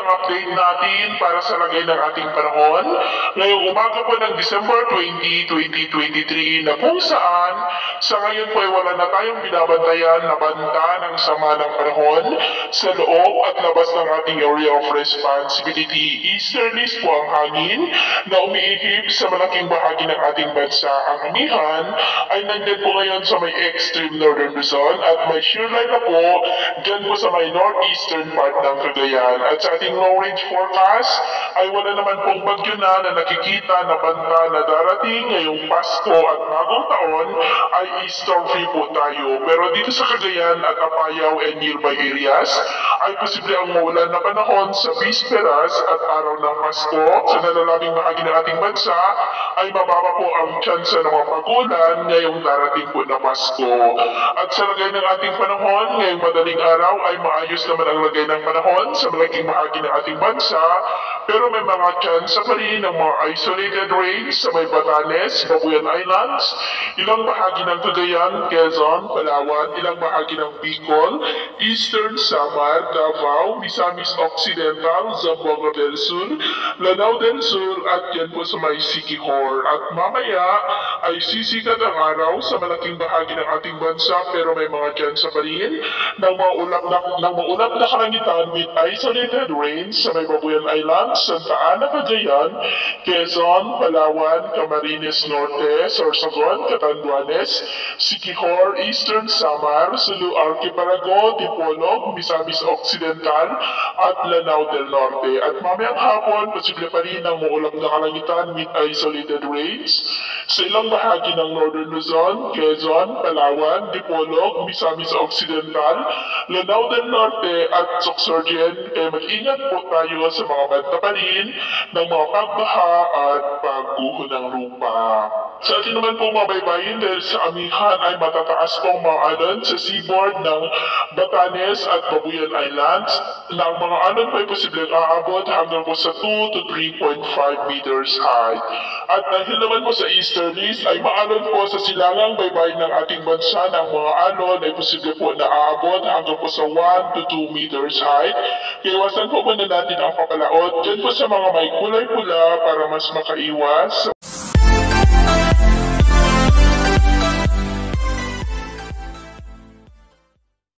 update natin para sa lagay ng ating panahon ngayong umaga po ng December 20, 2023 na kung saan sa ngayon po ay wala na tayong binabantayan na banta ng sama ng panahon sa loob at labas ng ating area of responsibility. Easterlies po ang hangin na umiihip sa malaking bahagi ng ating bansa. Ang amihan ay nandyan po ngayon sa may extreme northern Luzon at may shear line na po dyan po sa may northeastern part ng Cagayan. At sa ating long range forecast ay wala naman pong bagyo na nakikita na banta na darating ngayong Pasko at bagong taon ay storm free po tayo. Pero dito sa Cagayan at Apayao and nearby areas ay posible ang maulan na panahon sa bisperas at araw ng Pasko. Sa nalalabing bahagi ng ating bansa ay mababa po ang tsansa ng mga pagulan ngayong darating po na Pasko. At sa lagay ng ating panahon ngayong madaling araw ay maayos naman ang lagay ng panahon sa malaking bahagi ng ating bansa, pero may mga tsansa pa rin ng mga isolated rains sa may Batanes, Babuyan Islands, ilang bahagi ng Cagayan, Quezon, Palawan, ilang bahagi ng Bicol, Eastern Samar, Davao, Misamis Occidental, Zamboanga del Sur, Lanao del Sur at yan po sa may Siquijor. At mamaya ay sisikat ang araw sa malaking bahagi ng ating bansa, pero may mga tsansa pa rin ng maulap na kalangitan with isolated rains sa may Babuyan Islands, Santa Ana, Cagayan, Quezon, Palawan, Camarines Norte, Sorsogon, Catanduanes, Siquijor, Eastern Samar, Sulu Archipelago, Dipolog, Misamis Occidental, at Lanao del Norte. At mamayang hapon, posible pa rin ang maulap na kalangitan with isolated rains sa ilang bahagi ng Northern Luzon, Quezon, Palawan, Dipolog, Misamis Occidental, Lanao del Norte at Sorsogon. Kaya mag-ingat po tayo sa mga banta pa rin ng mga pagbaha at pagguho ng lupa. Sa atin naman po mga baybayin, dahil sa amihan ay matataas pong mga alon sa seaboard ng Batanes at Babuyan Islands na ang mga alon po ay posibleng aabot hanggang po sa 2 to 3.5 meters high. At dahil naman po sa easterlies ay maalon po sa silangang baybayin ng ating bansa na ang mga alon ay posible po na aabot hanggang po sa 1 to 2 meters high. Kaya iwasan po muna natin ang papalaot dyan po sa mga may kulay pula para mas makaiwas